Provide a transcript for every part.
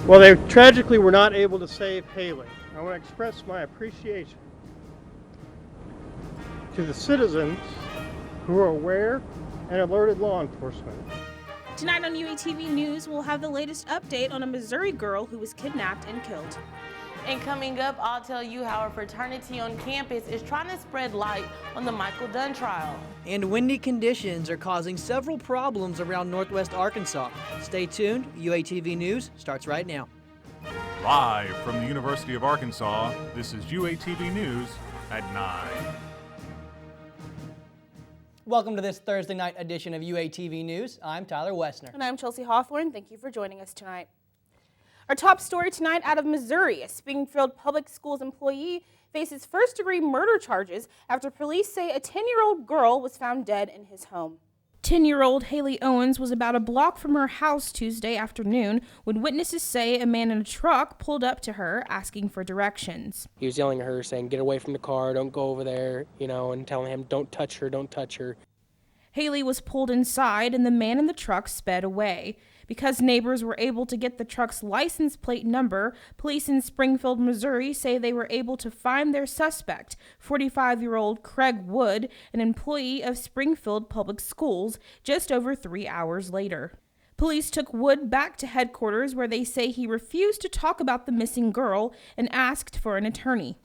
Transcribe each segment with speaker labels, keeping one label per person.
Speaker 1: Well, they tragically were not able to save Hayley. I want to express my appreciation to the citizens who are aware and alerted law enforcement.
Speaker 2: Tonight on UATV News, we'll have the latest update on a Missouri girl who was kidnapped and killed.
Speaker 3: And coming up, I'll tell you how a fraternity on campus is trying to spread light on the Michael Dunn trial.
Speaker 4: And windy conditions are causing several problems around northwest Arkansas. Stay tuned. UATV News starts right now.
Speaker 5: Live from the University of Arkansas, this is UATV News at 9.
Speaker 4: Welcome to this Thursday night edition of UATV News. I'm Tyler Wessner.
Speaker 2: And I'm Chelsea Hawthorne. Thank you for joining us tonight. Our top story tonight out of Missouri, a Springfield Public Schools employee faces first-degree murder charges after police say a 10-year-old girl was found dead in his home. 10-year-old Hayley Owens was about a block from her house Tuesday afternoon when witnesses say a man in a truck pulled up to her asking for directions.
Speaker 6: He was yelling at her saying, "Get away from the car, don't go over there," and telling him, "Don't touch her, don't touch her."
Speaker 2: Hayley was pulled inside and the man in the truck sped away. Because neighbors were able to get the truck's license plate number, police in Springfield, Missouri say they were able to find their suspect, 45-year-old Craig Wood, an employee of Springfield Public Schools, just over 3 hours later. Police took Wood back to headquarters where they say he refused to talk about the missing girl and asked for an attorney.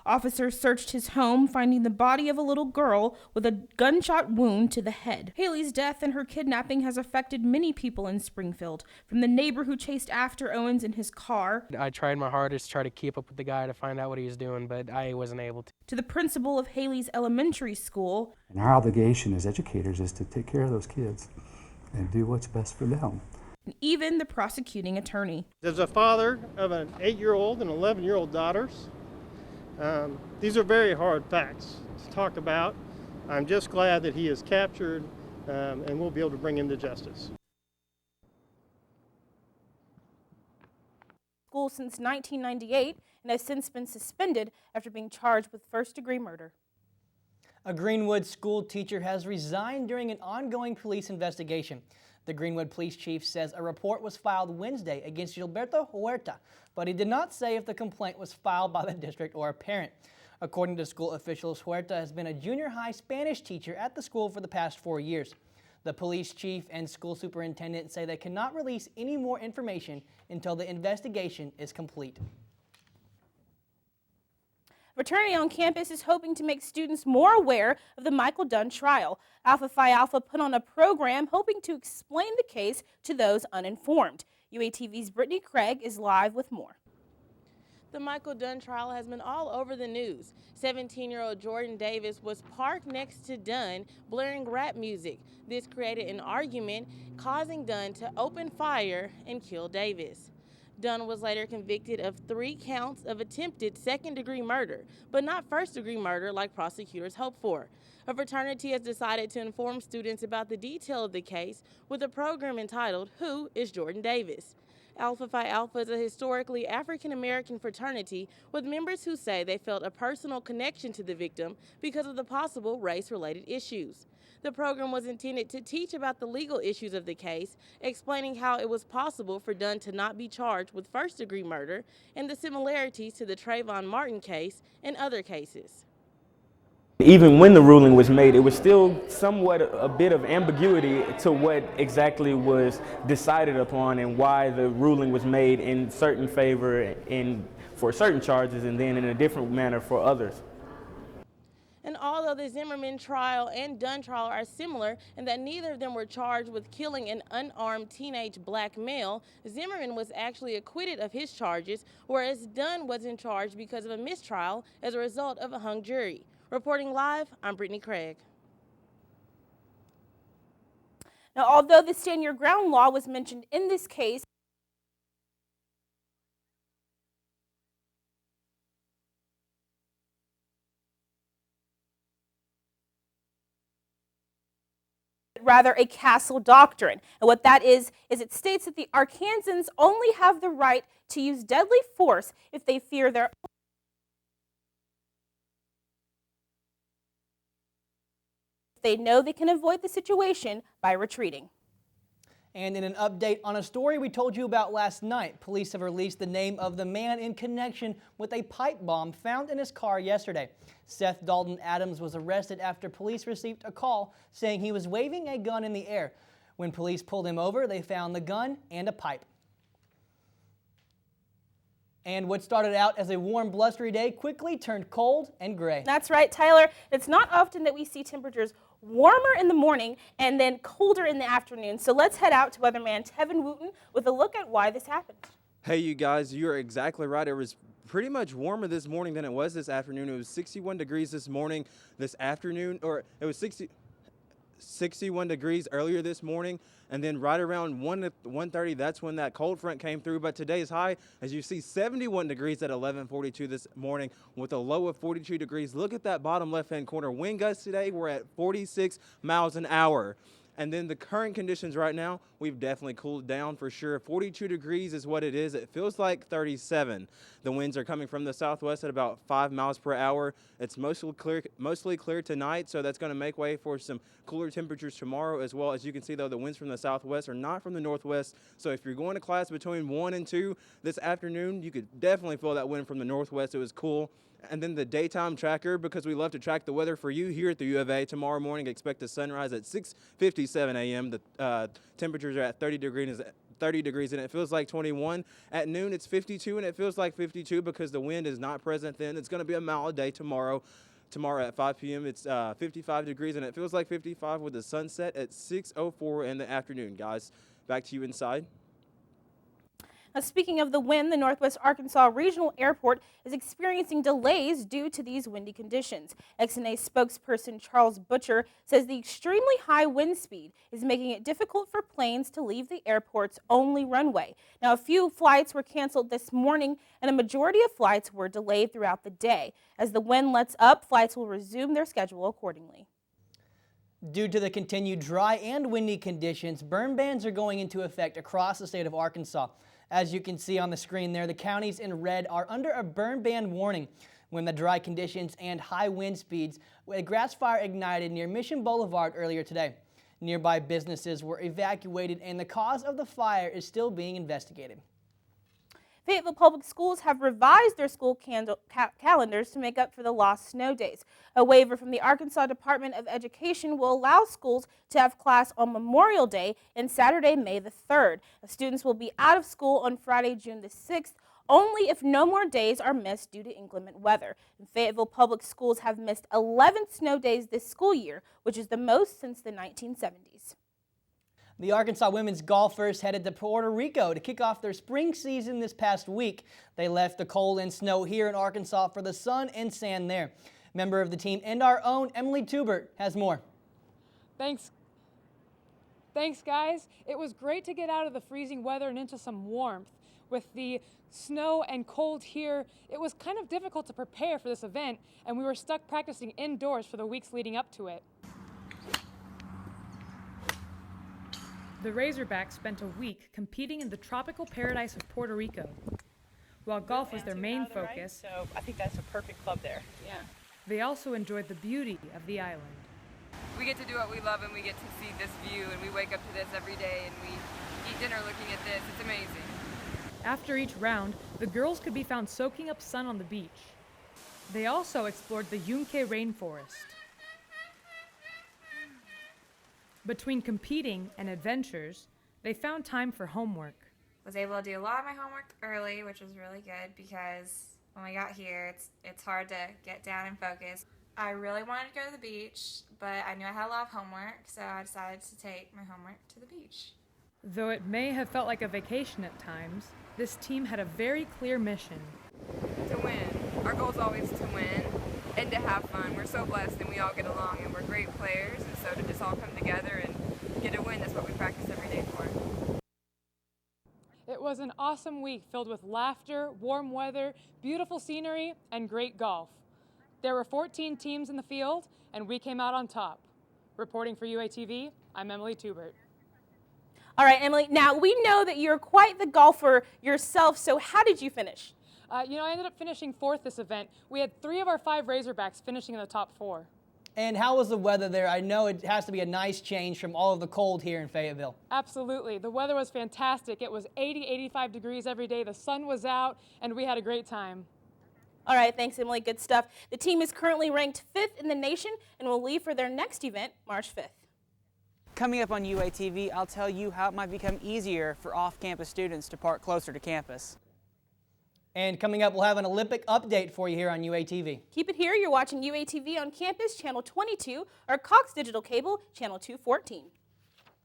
Speaker 2: Officers searched his home, finding the body of a little girl with a gunshot wound to the head. Hayley's death and her kidnapping has affected many people in Springfield, from the neighbor who chased after Owens in his car,
Speaker 6: I tried my hardest to try to keep up with the guy to find out what he was doing, but I wasn't able
Speaker 2: to the principal of Hayley's elementary school.
Speaker 7: And our obligation as educators is to take care of those kids and do what's best for them.
Speaker 2: And even the prosecuting attorney.
Speaker 1: As a father of an 8-year-old and 11-year-old daughters, these are very hard facts to talk about. I'm just glad that he is captured and we'll be able to bring him to justice.
Speaker 2: School since 1998 and has since been suspended after being charged with first-degree murder.
Speaker 4: A Greenwood school teacher has resigned during an ongoing police investigation. The Greenwood police chief says a report was filed Wednesday against Gilberto Huerta, but he did not say if the complaint was filed by the district or a parent. According to school officials, Huerta has been a junior high Spanish teacher at the school for the past 4 years. The police chief and school superintendent say they cannot release any more information until the investigation is complete.
Speaker 2: Fraternity on campus is hoping to make students more aware of the Michael Dunn trial. Alpha Phi Alpha put on a program hoping to explain the case to those uninformed. UATV's Brittany Craig is live with more.
Speaker 3: The Michael Dunn trial has been all over the news. 17-year-old Jordan Davis was parked next to Dunn, blaring rap music. This created an argument, causing Dunn to open fire and kill Davis. Dunn was later convicted of 3 counts of attempted second-degree murder, but not first-degree murder like prosecutors hoped for. A fraternity has decided to inform students about the detail of the case with a program entitled, "Who is Jordan Davis?" Alpha Phi Alpha is a historically African-American fraternity with members who say they felt a personal connection to the victim because of the possible race-related issues. The program was intended to teach about the legal issues of the case, explaining how it was possible for Dunn to not be charged with first-degree murder and the similarities to the Trayvon Martin case and other cases.
Speaker 8: Even when the ruling was made, it was still somewhat a bit of ambiguity to what exactly was decided upon and why the ruling was made in certain favor for certain charges and then in a different manner for others.
Speaker 3: And although the Zimmerman trial and Dunn trial are similar in that neither of them were charged with killing an unarmed teenage black male, Zimmerman was actually acquitted of his charges, whereas Dunn was in charge because of a mistrial as a result of a hung jury. Reporting live, I'm Brittany Craig.
Speaker 2: Now, although the Stand Your Ground law was mentioned in this case, rather a castle doctrine. And what that is it states that the Arkansans only have the right to use deadly force if they fear their own. They know they can avoid the situation by retreating.
Speaker 4: And in an update on a story we told you about last night, police have released the name of the man in connection with a pipe bomb found in his car yesterday. Seth Dalton Adams was arrested after police received a call saying he was waving a gun in the air. When police pulled him over, they found the gun and a pipe. And what started out as a warm, blustery day quickly turned cold and gray.
Speaker 2: That's right, Tyler. It's not often that we see temperatures warmer in the morning and then colder in the afternoon. So let's head out to weatherman Tevin Wooten with a look at why this happened.
Speaker 9: Hey, you guys, you're exactly right. It was pretty much warmer this morning than it was this afternoon. It was 61 degrees this morning, this afternoon, or it was 61 degrees earlier this morning, and then right around 1:30, that's when that cold front came through. But today's high, as you see, 71 degrees at 11:42 this morning with a low of 42 degrees. Look at that bottom left-hand corner. Wind gusts today, we're at 46 miles an hour. And then the current conditions right now, we've definitely cooled down for sure. 42 degrees is what it is. It feels like 37. The winds are coming from the southwest at about 5 miles per hour. It's mostly clear tonight, so that's going to make way for some cooler temperatures tomorrow as well. As you can see, though, the winds from the southwest are not from the northwest. So if you're going to class between 1 and 2 this afternoon, you could definitely feel that wind from the northwest. It was cool. And then the daytime tracker, because we love to track the weather for you here at the U of A. Tomorrow morning, expect a sunrise at 6:57 a.m. The temperatures are at 30 degrees, and it feels like 21. At noon, it's 52, and it feels like 52 because the wind is not present then. It's going to be a mild day tomorrow. Tomorrow at 5 p.m., it's 55 degrees, and it feels like 55 with the sunset at 6:04 in the afternoon. Guys, back to you inside.
Speaker 2: Now, speaking of the wind, the Northwest Arkansas Regional Airport is experiencing delays due to these windy conditions. XNA spokesperson Charles Butcher says the extremely high wind speed is making it difficult for planes to leave the airport's only runway. Now, a few flights were canceled this morning, and a majority of flights were delayed throughout the day. As the wind lets up, flights will resume their schedule accordingly.
Speaker 4: Due to the continued dry and windy conditions, burn bans are going into effect across the state of Arkansas. As you can see on the screen there, the counties in red are under a burn ban warning when the dry conditions and high wind speeds. A grass fire ignited near Mission Boulevard earlier today. Nearby businesses were evacuated, and the cause of the fire is still being investigated.
Speaker 2: Fayetteville Public Schools have revised their school calendars to make up for the lost snow days. A waiver from the Arkansas Department of Education will allow schools to have class on Memorial Day and Saturday, May the 3rd. Students will be out of school on Friday, June the 6th, only if no more days are missed due to inclement weather. And Fayetteville Public Schools have missed 11 snow days this school year, which is the most since the 1970s.
Speaker 4: The Arkansas women's golfers headed to Puerto Rico to kick off their spring season this past week. They left the cold and snow here in Arkansas for the sun and sand there. Member of the team and our own Emily Tubert has more.
Speaker 10: Thanks, guys. It was great to get out of the freezing weather and into some warmth. With the snow and cold here, it was kind of difficult to prepare for this event, and we were stuck practicing indoors for the weeks leading up to it. The Razorbacks spent a week competing in the tropical paradise of Puerto Rico. While golf was their main focus,
Speaker 11: so I think that's a perfect club there.
Speaker 10: Yeah. They also enjoyed the beauty of the island.
Speaker 12: We get to do what we love, and we get to see this view, and we wake up to this every day, and we eat dinner looking at this. It's amazing.
Speaker 10: After each round, the girls could be found soaking up sun on the beach. They also explored the Yunque rainforest. Between competing and adventures, they found time for homework.
Speaker 13: Was able to do a lot of my homework early, which was really good because when we got here, it's hard to get down and focus. I really wanted to go to the beach, but I knew I had a lot of homework, so I decided to take my homework to the beach.
Speaker 10: Though it may have felt like a vacation at times, this team had a very clear mission.
Speaker 12: To win. Our goal is always to win and to have fun. We're so blessed and we all get along and we're great players, and so to just all come together and get a win, that's what we practice every day for.
Speaker 10: It was an awesome week filled with laughter, warm weather, beautiful scenery, and great golf. There were 14 teams in the field, and we came out on top. Reporting for UATV, I'm Emily Tubert.
Speaker 2: All right, Emily, now we know that you're quite the golfer yourself, so how did you finish?
Speaker 10: I ended up finishing 4th this event. We had 3 of our 5 Razorbacks finishing in the top 4.
Speaker 4: And how was the weather there? I know it has to be a nice change from all of the cold here in Fayetteville.
Speaker 10: Absolutely. The weather was fantastic. It was 80, 85 degrees every day. The sun was out, and we had a great time.
Speaker 2: All right, thanks, Emily. Good stuff. The team is currently ranked 5th in the nation and will leave for their next event March 5th.
Speaker 14: Coming up on UATV, I'll tell you how it might become easier for off-campus students to park closer to campus.
Speaker 4: And coming up, we'll have an Olympic update for you here on UATV.
Speaker 2: Keep it here. You're watching UATV on campus, Channel 22, or Cox Digital Cable, Channel 214.